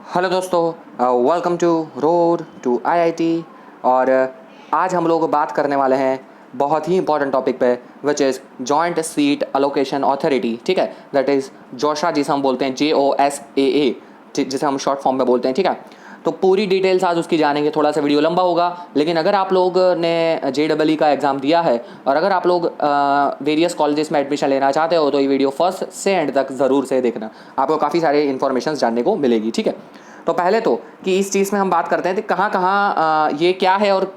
Hello दोस्तों, welcome to road to IIT. और आज हम लोग बात करने वाले हैं बहुत ही इंपॉर्टेंट टॉपिक पे, which is joint seat allocation authority. ठीक है, दैट इज़ जोशा, जिसे हम बोलते हैं JOSAA, जिसे हम शॉर्ट फॉर्म में बोलते हैं। ठीक है, तो पूरी डिटेल्स आज उसकी जानेंगे। थोड़ा सा वीडियो लंबा होगा, लेकिन अगर आप लोग ने JEE का एग्ज़ाम दिया है और अगर आप लोग वेरियस कॉलेजेस में एडमिशन लेना चाहते हो तो ये वीडियो फर्स्ट से एंड तक ज़रूर से देखना, आपको काफ़ी सारे इन्फॉर्मेशन जानने को मिलेगी। ठीक है, तो पहले तो कि इस चीज़ में हम बात करते हैं कि कहाँ कहाँ ये क्या है और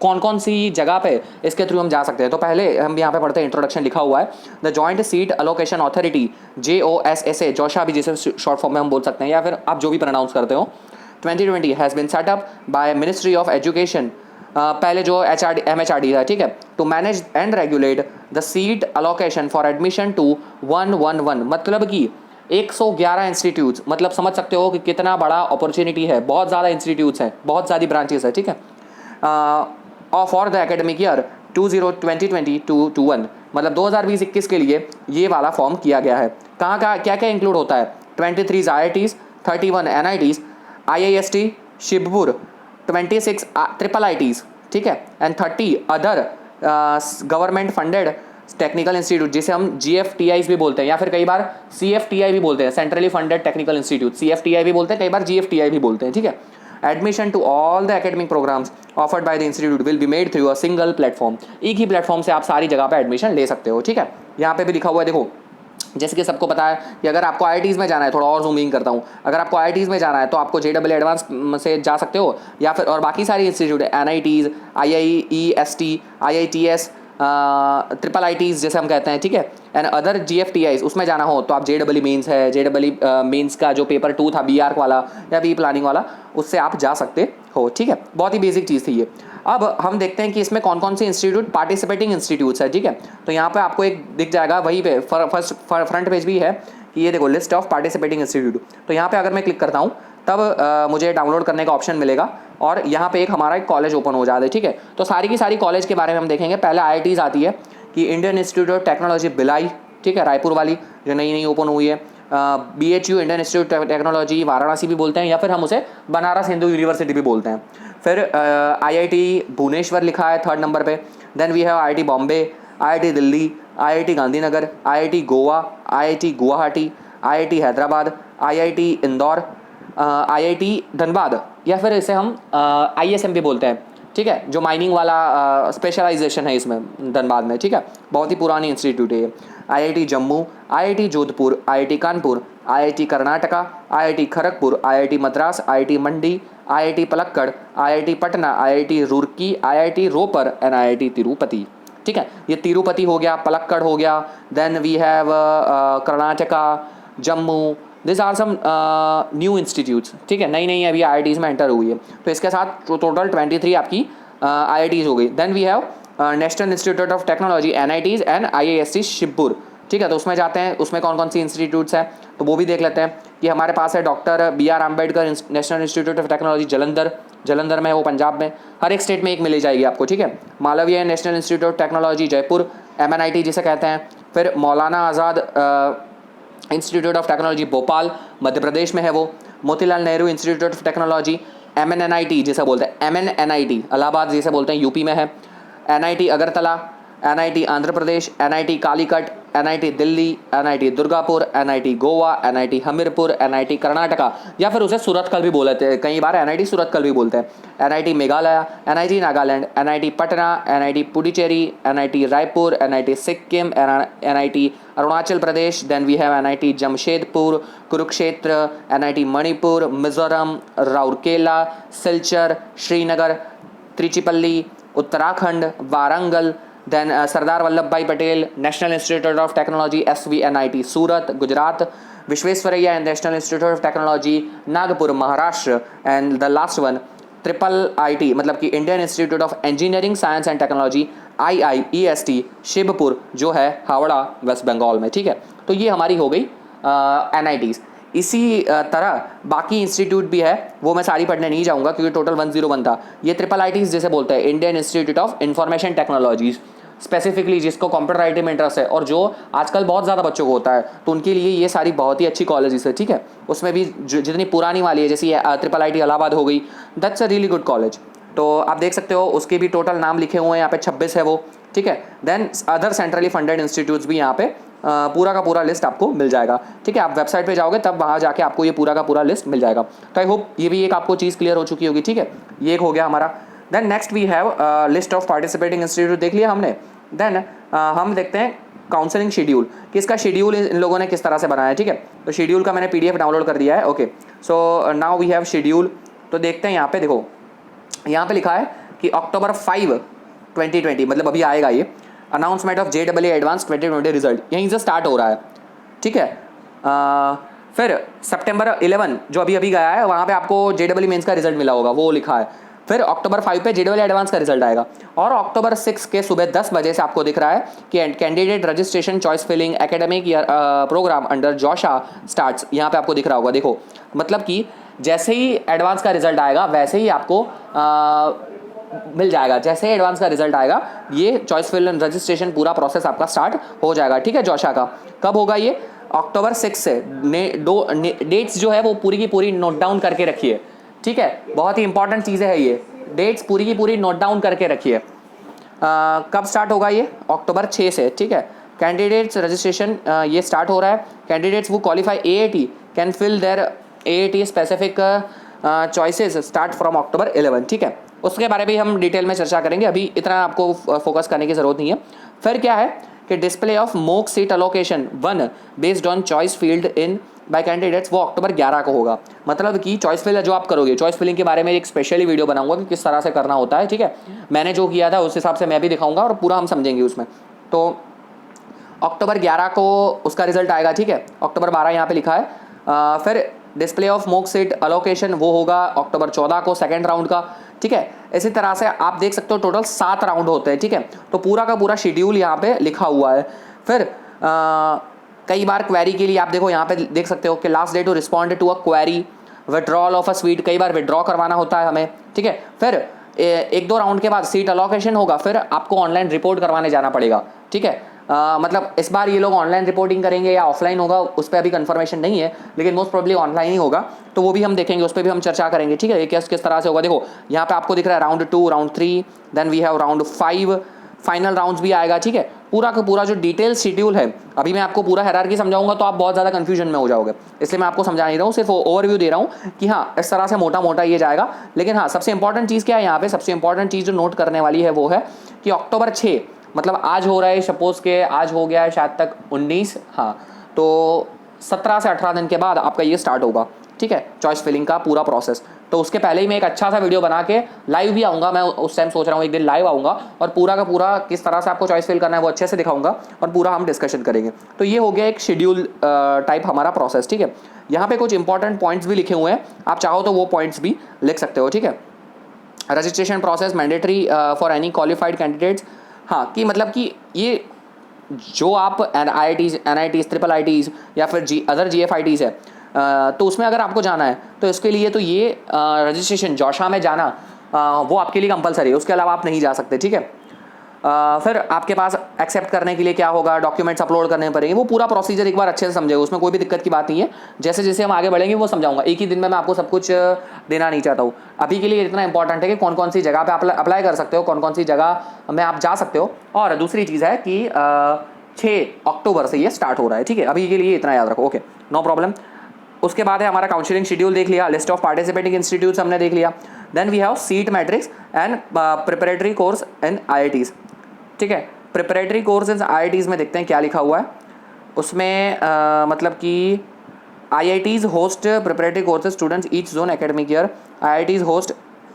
कौन कौन सी जगह पे इसके थ्रू हम जा सकते हैं। तो पहले हम यहाँ पे पढ़ते हैं, इंट्रोडक्शन लिखा हुआ है, the joint seat allocation authority JOSSA, जोशा भी जिसे शॉर्ट फॉर्म में हम बोल सकते हैं, या फिर आप जो भी प्रोनाउंस करते हो, 2020 has been set up by Ministry of Education, पहले जो MHRD था। ठीक है, to manage and regulate the seat allocation for admission to 111, मतलब कि 111 इंस्टीट्यूट्स, मतलब समझ सकते हो कि कितना बड़ा अपॉर्चुनिटी है। बहुत ज़्यादा इंस्टीट्यूट्स हैं, बहुत सारी ब्रांचेस है। ठीक है, और for the academic year 2020 to 21, मतलब 2020-21 के लिए ये वाला फॉर्म किया गया है। कहाँ का क्या क्या इंक्लूड होता है? 23 IITs, 31 NITs, IIST Shivpur, 26 triple IITs, ठीक है, and 30 other government funded technical institute, जिसे हम GFTIs भी बोलते हैं, या फिर कई बार CFTI भी बोलते हैं, centrally funded technical institute. CFTI भी बोलते हैं, कई बार GFTI भी बोलते हैं। ठीक है, admission to all the academic programmes offered by the institute will be made through a single platform. एक ही प्लेटफॉर्म से आप सारी जगह पे एडमिशन ले सकते हो। ठीक है, यहाँ पे भी लिखा हुआ है, देखो, जैसे कि सबको पता है कि अगर आपको IITs में जाना है, थोड़ा और जूमिंग करता हूँ, अगर आपको IITs में जाना है तो आपको JEE एडवांस से जा सकते हो, या फिर और बाकी सारी इंस्टीट्यूट है, NITs, IIEST, IITS, triple IITs जैसे हम कहते हैं। ठीक है, एंड अदर GFTIs, उसमें जाना हो तो आप JEE मेंस है, JEE मेंस का जो पेपर 2 था BR वाला या बी प्लानिंग वाला, उससे आप जा सकते हो। ठीक है, बहुत ही बेसिक चीज़ थी ये। अब हम देखते हैं कि इसमें कौन कौन से इंस्टीट्यूट पार्टिसिपेटिंग इंस्टीट्यूट्स है। ठीक है, तो यहाँ पे आपको एक दिख जाएगा, वहीं पे फर्स्ट फ्रंट पेज भी है कि ये देखो, लिस्ट ऑफ पार्टिसिपेटिंग इंस्टीट्यूट। तो यहाँ पे अगर मैं क्लिक करता हूँ तब मुझे डाउनलोड करने का ऑप्शन मिलेगा और यहाँ पे एक हमारा एक कॉलेज ओपन हो जाता है। ठीक है, तो सारी की सारी कॉलेज के बारे में हम देखेंगे। पहले IITs आती है कि Indian institute of technology Bhilai, ठीक है, रायपुर वाली जो नई नई ओपन हुई है। BHU Indian institute of technology Varanasi भी बोलते हैं, या फिर हम उसे बनारस हिंदू यूनिवर्सिटी भी बोलते हैं। फिर IIT भुवनेश्वर लिखा है 3rd नंबर पे। Then we have IIT Bombay, IIT Delhi, IIT Gandhinagar, IIT Goa, IIT Guwahati, IIT Hyderabad, IIT Indore, IIT Dhanbad, या फिर इसे हम ISM भी बोलते हैं। ठीक है, जो माइनिंग वाला स्पेशलाइजेशन है इसमें धनबाद में। ठीक है, बहुत ही पुरानी इंस्टीट्यूट है ये। IIT Jammu, IIT Jodhpur, IIT Kanpur, IIT Karnataka, IIT Kharagpur, IIT Madras, IIT Mandi, IIT Palakkad, IIT Patna, IIT Roorkee, IIT Ropar and IIT Tirupati. ठीक है, ये तिरुपति हो गया, पलक्कड़ हो गया, then we have Karnataka, Jammu, this are some new institutes. ठीक है, नई नई अभी IITs में एंटर हुई है, तो इसके साथ टोटल 23 आपकी IITs हो गई। Then we have National institute of Technology NITs and IIST Shibpur. ठीक है, तो उसमें जाते हैं, उसमें कौन कौन सी इंस्टीट्यूट्स हैं तो वो भी देख लेते हैं कि हमारे पास है doctor BR Ambedkar national institute of technology Jalandhar में है, वो पंजाब में। हर एक स्टेट में एक मिली जाएगी आपको। ठीक है, Malviya national institute of technology Jaipur, MNIT जिसे कहते हैं। फिर मौलाना आज़ाद institute of technology Bhopal, Madhya Pradesh में है वो। Motilal Nehru institute of technology MNNIT जिसे बोलते हैं, MNNIT इलाहाबाद जिसे बोलते हैं, यूपी में है। NIT Agartala, NIT Andhra Pradesh, NIT Calicut, NIT Delhi, NIT Durgapur, NIT Goa, NIT Hamirpur, NIT Karnataka, या फिर उसे सूरतकल भी बोलते हैं, कई बार NIT सूरतकल भी बोलते हैं। NIT Meghalaya, NIT Nagaland, NIT Patna, NIT Puducherry, NIT Raipur, NIT Sikkim, NIT Arunachal Pradesh. Then we have NIT Jamshedpur, Kurukshetra, NIT Manipur, Mizoram, Rourkela, Silchar, Srinagar, Tiruchirappalli, Uttarakhand, Warangal. Then Sardar Vallabh Bhai Patel national institute of technology SVNIT Surat Gujarat, Visvesvaraya national institute of technology Nagpur Maharashtra, and the last one triple IT, मतलब कि Indian institute of engineering science and technology IIEST Shibpur, जो है Howrah waste Bengal में। ठीक है, तो ये हमारी हो गई NITs। इसी तरह बाकी इंस्टीट्यूट भी है, वो मैं सारी पढ़ने नहीं जाऊँगा क्योंकि टोटल 101 था। ये ट्रिपल IITs जैसे बोलते हैं, Indian institute of information technologies, specifically जिसको कंप्यूटर आईटी में इंटरेस्ट है और जो आजकल बहुत ज़्यादा बच्चों को होता है, तो उनके लिए ये सारी बहुत ही अच्छी कॉलेजेस है, ठीक है। उसमें भी जितनी पुरानी वाली है, जैसे ट्रिपल आई टी इलाहाबाद हो गई, that's a really good college. तो आप देख सकते हो उसके भी टोटल नाम लिखे हुए हैं यहाँ पे 26 है वो, ठीक है। Then other centrally funded institutes भी यहाँ पे पूरा का पूरा लिस्ट आपको मिल जाएगा, ठीक है। आप वेबसाइट पे जाओगे तब वहाँ जाके आपको ये पूरा का पूरा लिस्ट मिल जाएगा। तो आई होप ये भी एक आपको चीज़ क्लियर हो चुकी होगी, ठीक है। ये एक हो गया हमारा। Then next we have list of participating institute देख लिया हमने। देन हम देखते हैं काउंसलिंग शेड्यूल, कि इसका शेड्यूल इन लोगों ने किस तरह से बनाया है, ठीक है। तो शेड्यूल का मैंने PDF डाउनलोड कर दिया है, okay. So now we have schedule. तो देखते हैं यहाँ पे, देखो यहाँ पे लिखा है कि October 5, 2020, मतलब अभी आएगा ये, announcement of JEE advance 2020 result, यहीं से स्टार्ट हो रहा है, ठीक है। फिर September 11 जो अभी अभी गया है, वहाँ पे आपको JEE मेंस का रिजल्ट मिला होगा, वो लिखा है। फिर October 5 पे JEE एडवांस का रिजल्ट आएगा, और October 6 के सुबह 10 बजे से आपको दिख रहा है कि candidate registration choice filling academic year programme under JoSAA starts, यहाँ पे आपको दिख रहा होगा। देखो मतलब कि जैसे ही एडवांस का रिजल्ट आएगा वैसे ही आपको मिल जाएगा, जैसे ही एडवांस का रिजल्ट आएगा ये चॉइस फिल एंड रजिस्ट्रेशन पूरा प्रोसेस आपका स्टार्ट हो जाएगा, ठीक है। जोशा का कब होगा ये? October 6 से। डेट्स जो है वो पूरी की पूरी नोट डाउन करके रखिए, ठीक है। बहुत ही इंपॉर्टेंट चीज़ें है ये, डेट्स पूरी की पूरी नोट डाउन करके रखिए। कब स्टार्ट होगा ये? October 6 से, ठीक है। कैंडिडेट्स रजिस्ट्रेशन ये स्टार्ट हो रहा है। कैंडिडेट्स वो qualify AAT can fill their AAT specific choices start from October 11, ठीक है। उसके बारे में भी हम डिटेल में चर्चा करेंगे, अभी इतना आपको फोकस करने की ज़रूरत नहीं है। फिर क्या है कि display of mock seat allocation 1 based on choice field in by candidates, वो October 11 को होगा। मतलब कि चॉइस फिल जो आप करोगे, चॉइस फिलिंग के बारे में एक स्पेशली वीडियो बनाऊंगा कि किस तरह से करना होता है, ठीक है। मैंने जो किया था उस हिसाब से मैं भी दिखाऊंगा और पूरा हम समझेंगे उसमें। तो October 11 को उसका रिजल्ट आएगा, ठीक है। October 12 यहाँ पे लिखा है। फिर display of mock seat allocation वो होगा October 14 को, सेकेंड राउंड का, ठीक है। इसी तरह से आप देख सकते हो टोटल 7 राउंड होते हैं, ठीक है। तो पूरा का पूरा शेड्यूल यहाँ पे लिखा हुआ है। फिर कई बार क्वेरी के लिए आप देखो यहाँ पे देख सकते हो कि last day to respond to a query, withdrawal of a seat, कई बार विड्रॉ करवाना होता है हमें, ठीक है। फिर 1-2 राउंड के बाद सीट अलोकेशन होगा, फिर आपको ऑनलाइन रिपोर्ट करवाने जाना पड़ेगा, ठीक है। मतलब इस बार ये लोग ऑनलाइन रिपोर्टिंग करेंगे या ऑफलाइन होगा उस पर अभी कंफर्मेशन नहीं है, लेकिन मोस्ट प्रोबेबली ऑनलाइन ही होगा, तो वो भी हम देखेंगे, उस पर भी हम चर्चा करेंगे, ठीक है। ये किस तरह से होगा। देखो यहाँ पे आपको दिख रहा है round 2, round 3, then we have round 5, final rounds भी आएगा, ठीक है। पूरा का पूरा जो डिटेल शेड्यूल है, अभी मैं आपको पूरा हायरार्की समझाऊंगा तो आप बहुत ज़्यादा कंफ्यूजन में हो जाओगे, इसलिए मैं आपको समझा नहीं रहा हूँ, सिर्फ ओवरव्यू दे रहा हूँ कि हाँ इस तरह से मोटा मोटा ये जाएगा। लेकिन हाँ सबसे इंपॉर्टेंट चीज़ क्या है यहाँ पे, सबसे इंपॉर्टेंट चीज़ जो नोट करने वाली है वो है कि October 6, मतलब आज हो रहा है, सपोज के आज हो गया है शायद तक 19, हाँ, तो 17 से 18 दिन के बाद आपका ये स्टार्ट होगा, ठीक है, चॉइस फिलिंग का पूरा प्रोसेस। तो उसके पहले ही मैं एक अच्छा सा वीडियो बना के लाइव भी आऊँगा, मैं उस टाइम सोच रहा हूँ एक दिन लाइव आऊँगा और पूरा का पूरा किस तरह से आपको चॉइस फिल करना है वो अच्छे से दिखाऊंगा और पूरा हम डिस्कशन करेंगे। तो ये हो गया एक शेड्यूल टाइप हमारा प्रोसेस, ठीक है। यहाँ पे कुछ इंपॉर्टेंट पॉइंट्स भी लिखे हुए हैं, आप चाहो तो वो पॉइंट्स भी लिख सकते हो, ठीक है। Registration process mandatory for any qualified candidates, हाँ, कि मतलब कि ये जो आप IITs, NITs, ट्रिपल IITs या फिर अदर GFITs है, तो उसमें अगर आपको जाना है तो इसके लिए तो ये रजिस्ट्रेशन जोशा में जाना वो आपके लिए कंपलसरी है, उसके अलावा आप नहीं जा सकते, ठीक है। फिर आपके पास एक्सेप्ट करने के लिए क्या होगा, डॉक्यूमेंट्स अपलोड करने पड़ेंगे, वो पूरा प्रोसीजर एक बार अच्छे से समझेगा, उसमें कोई भी दिक्कत की बात नहीं है। जैसे जैसे हम आगे बढ़ेंगे वो समझाऊंगा, एक ही दिन में मैं आपको सब कुछ देना नहीं चाहता हूँ। अभी के लिए इतना इंपॉर्टेंट है कि कौन कौन सी जगह पे अप्लाई कर सकते हो, कौन कौन सी जगह में आप जा सकते हो। और दूसरी चीज़ है कि 6 अक्टूबर से ये स्टार्ट हो रहा है, ठीक है। अभी के लिए इतना याद रखो, ओके, नो प्रॉब्लम। उसके बाद है हमारा काउंसलिंग शेड्यूल देख लिया, लिस्ट ऑफ पार्टिसिपेटिंग इंस्टीट्यूट्स हमने देख लिया। Then we have seat matrix and preparatory course in IITs, ठीक है। प्रिपरेटरी कोर्स इन IITs में देखते हैं क्या लिखा हुआ है उसमें। मतलब कि IITs host preparatory courses students each zone academic year. IITs host,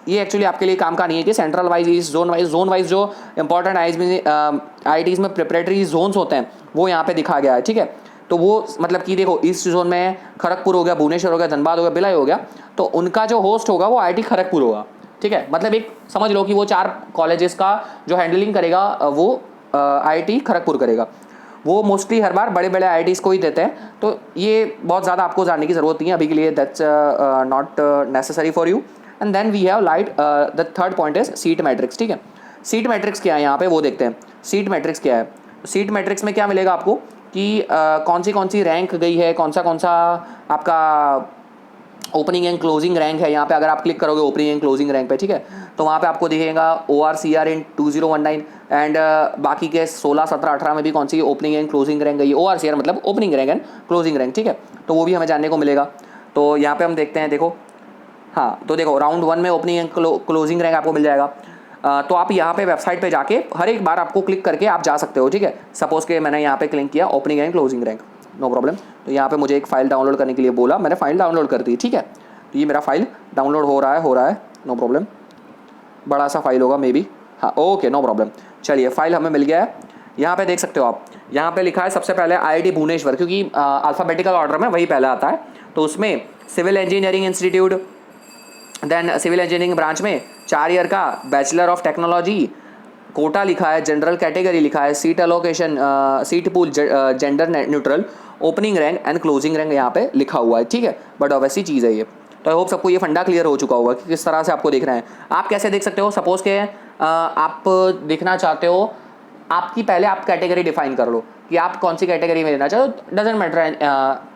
ये एक्चुअली आपके लिए काम का नहीं है कि central wise, east zone wise जो इंपॉर्टेंट IITs में प्रिपरेटरी जोन्स होते हैं वो यहाँ पे दिखा गया है, ठीक है। तो वो मतलब कि देखो ईस्ट जोन में खड़गपुर हो गया, भुवनेश्वर हो गया, धनबाद हो गया, भिलाई हो गया, तो उनका जो होस्ट होगा वो IIT खड़गपुर होगा, ठीक है। मतलब एक समझ लो कि वो 4 कॉलेजेस का जो हैंडलिंग करेगा वो IIT खड़गपुर करेगा। वो मोस्टली हर बार बड़े बड़े IITs को ही देते हैं, तो ये बहुत ज़्यादा आपको जानने की ज़रूरत नहीं है अभी के लिए, that's not necessary for you. And then we have light the third point is seat matrix, ठीक है। सीट मैट्रिक्स क्या है यहाँ पे वो देखते हैं। सीट मैट्रिक्स क्या है? सीट मैट्रिक्स में क्या मिलेगा आपको कि कौन सी रैंक गई है, कौन सा आपका ओपनिंग एंड क्लोजिंग रैंक है। यहाँ पे अगर आप क्लिक करोगे ओपनिंग एंड क्लोजिंग रैंक पे, ठीक है, तो वहाँ पे आपको दिखेगा ORCR इन 2019 एंड बाकी के 16, 17, 18 में भी कौन सी ओपनिंग एंड क्लोजिंग रैंक गई। ORCR मतलब opening rank and closing rank, ठीक है, तो वो भी हमें जानने को मिलेगा। तो यहाँ पे हम देखते हैं, देखो, हाँ, तो देखो राउंड 1 में ओपनिंग एंड क्लोजिंग रैंक आपको मिल जाएगा। तो आप यहाँ पे वेबसाइट पे जाके हर एक बार आपको क्लिक करके आप जा सकते हो, ठीक है। सपोज के मैंने यहाँ पे क्लिक किया opening and closing rank, no problem. तो यहाँ पे मुझे एक फाइल डाउनलोड करने के लिए बोला, मैंने फाइल डाउनलोड कर दी, ठीक है। तो ये मेरा फाइल डाउनलोड हो रहा है, नो प्रॉब्लम। बड़ा सा फाइल होगा मे बी, हाँ, ओके, नो प्रॉब्लम। चलिए फाइल हमें मिल गया है। यहाँ पे देख सकते हो आप, यहाँ पे लिखा है सबसे पहले IIT भुवनेश्वर, क्योंकि अल्फ़ाबेटिकल ऑर्डर में वही पहले आता है। तो उसमें civil engineering institute, then civil engineering branch में 4 ईयर का बैचलर ऑफ टेक्नोलॉजी, कोटा लिखा है, जनरल कैटेगरी लिखा है, seat allocation, seat pool gender neutral, opening rank and closing rank यहाँ पे लिखा हुआ है, ठीक है। बट वैसी चीज़ है ये। तो आई होप सबको ये फंडा क्लियर हो चुका होगा कि किस तरह से आपको देखना है। आप कैसे देख सकते हो? सपोज के आप देखना चाहते हो, आपकी पहले आप कैटेगरी डिफाइन कर लो कि आप कौन सी कैटेगरी में लेना चाहते हो। Doesn't matter,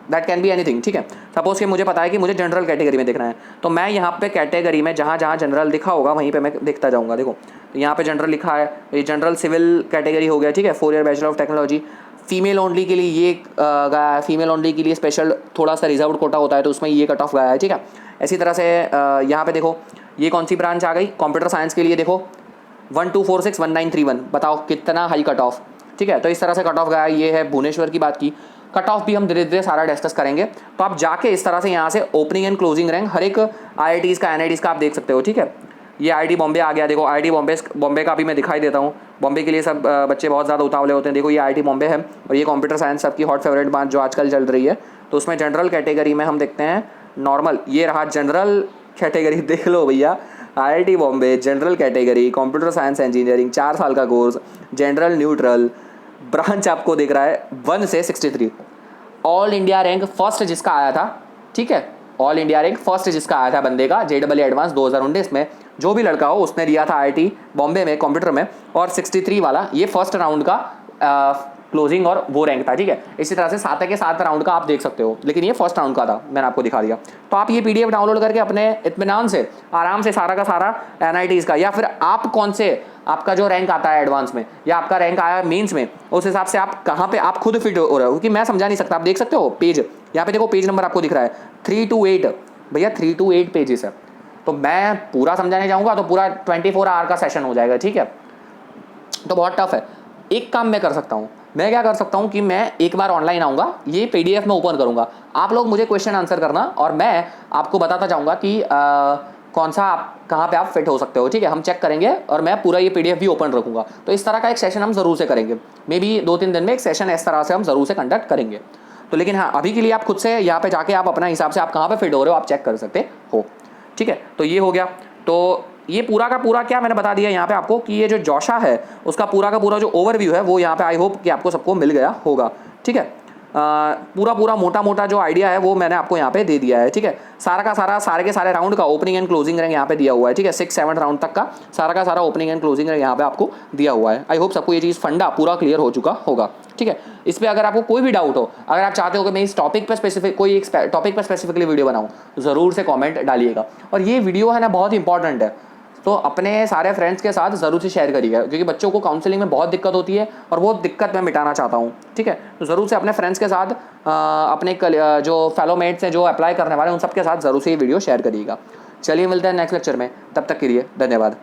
that can be anything, ठीक है। सपोज कि मुझे पता है कि मुझे जनरल कैटेगरी में देखना है, तो मैं यहाँ पे कैटेगरी में जहाँ जहाँ जनरल लिखा होगा वहीं पे मैं देखता जाऊँगा। देखो, तो यहाँ पे जनरल लिखा है, ये जनरल सिविल कैटेगरी हो गया, ठीक है, 4 year bachelor of technology. Female only के लिए ये गया है, फीमेल ओनली के लिए स्पेशल थोड़ा सा रिजर्व कोटा होता है, तो उसमें ये कट ऑफ गया है, ठीक है। इसी तरह से यहाँ पे देखो, ये कौन सी ब्रांच आ गई? कंप्यूटर साइंस के लिए देखो 12461931, बताओ कितना हाई कट ऑफ, ठीक है। तो इस तरह से कट ऑफ गया। ये है भुवनेश्वर की बात की। कट ऑफ भी हम धीरे धीरे सारा डिस्कस करेंगे। तो आप जाके इस तरह से यहाँ से ओपनिंग एंड क्लोजिंग रैंक हर एक IITs का, NITs का आप देख सकते हो, ठीक है। ये IIT बॉम्बे आ गया। देखो IIT बॉम्बे का भी मैं दिखाई देता हूँ। बॉम्बे के लिए सब बच्चे बहुत ज़्यादा उतावले होते हैं। देखो ये IIT बॉम्बे है और ये कंप्यूटर साइंस सबकी हॉट फेवरेट बात जो आजकल चल रही है। तो उसमें जनरल कैटेगरी में हम देखते हैं नॉर्मल, ये रहा जनरल कैटेगरी, देख लो भैया, IIT Bombay general category, computer science engineering, 4 साल का कोर्स, जनरल न्यूट्रल, ब्रांच आपको दिख रहा है 1 से 63। ऑल इंडिया रैंक फर्स्ट जिसका आया था, ठीक है, ऑल इंडिया रैंक फर्स्ट जिसका आया था बंदे का JEE एडवांस 2019 में, जो भी लड़का हो उसने दिया था IIT बॉम्बे में कंप्यूटर में, और 63 वाला ये फर्स्ट राउंड का क्लोजिंग और वो रैंक था, ठीक है। इसी तरह से 7 के 7 राउंड का आप देख सकते हो, लेकिन ये फर्स्ट राउंड का था, मैंने आपको दिखा दिया। तो आप ये PDF डाउनलोड करके अपने इत्मीनान से आराम से सारा का सारा NITs का, या फिर आप कौन से, आपका जो रैंक आता है एडवांस में या आपका रैंक आया मेंस में, उस हिसाब से आप कहाँ पे आप खुद फिट हो रहे हो, क्योंकि मैं समझा नहीं सकता। आप देख सकते हो पेज, यहाँ पे देखो पेज नंबर आपको दिख रहा है 3 to 8, भैया 3 to 8 पेजेस है। तो मैं पूरा समझाने जाऊँगा तो पूरा 24 आवर का सेशन हो जाएगा, ठीक है। तो बहुत टफ है। एक काम मैं कर सकता हूँ, मैं क्या कर सकता हूँ कि मैं एक बार ऑनलाइन आऊँगा, ये PDF में ओपन करूँगा, आप लोग मुझे क्वेश्चन आंसर करना और मैं आपको बताता जाऊँगा कि कौन सा आप कहाँ पे आप फिट हो सकते हो, ठीक है। हम चेक करेंगे और मैं पूरा ये PDF भी ओपन रखूँगा। तो इस तरह का एक सेशन हम ज़रूर से करेंगे, मे बी 2-3 दिन में एक सेशन इस तरह से हम ज़रूर से कंडक्ट करेंगे। तो लेकिन हाँ, अभी के लिए आप खुद से यहाँ पे जाके आप अपना हिसाब से आप कहाँ पे फिट हो रहे हो आप चेक कर सकते हो, ठीक है। तो ये हो गया। तो ये पूरा का पूरा क्या मैंने बता दिया यहाँ पे आपको कि ये जो जोशा है उसका पूरा का पूरा जो ओवरव्यू है वो यहाँ पे आई होप कि आपको सबको मिल गया होगा, ठीक है। पूरा मोटा मोटा जो आइडिया है वो मैंने आपको यहाँ पे दे दिया है, ठीक है। सारा का सारा सारे के सारे राउंड का ओपनिंग एंड क्लोजिंग रैंक यहाँ पे दिया हुआ है, ठीक है। 6-7 राउंड तक का सारा का सारा ओपनिंग एंड क्लोजिंग रैंक यहाँ पे आपको दिया हुआ है। आई होप सबको ये चीज़ फंडा पूरा क्लियर हो चुका होगा, ठीक है। इस पर अगर आपको कोई भी डाउट हो, अगर आप चाहते हो कि मैं इस टॉपिक पर स्पेसिफिक कोई एक टॉपिक पर स्पेसिफिकली वीडियो बनाऊँ, ज़रूर से कॉमेंट डालिएगा। और ये वीडियो है ना बहुत इंपॉर्टेंट है, तो अपने सारे फ्रेंड्स के साथ ज़रूर से शेयर करिएगा, क्योंकि बच्चों को काउंसलिंग में बहुत दिक्कत होती है और वो दिक्कत मैं मिटाना चाहता हूँ, ठीक है। तो ज़रूर से अपने फ्रेंड्स के साथ अपने जो फेलो मेट्स हैं जो अप्लाई करने वाले हैं उन सबके साथ ज़रूर से ये वीडियो शेयर करिएगा। चलिए मिलते हैं नेक्स्ट लेक्चर में, तब तक के लिए धन्यवाद।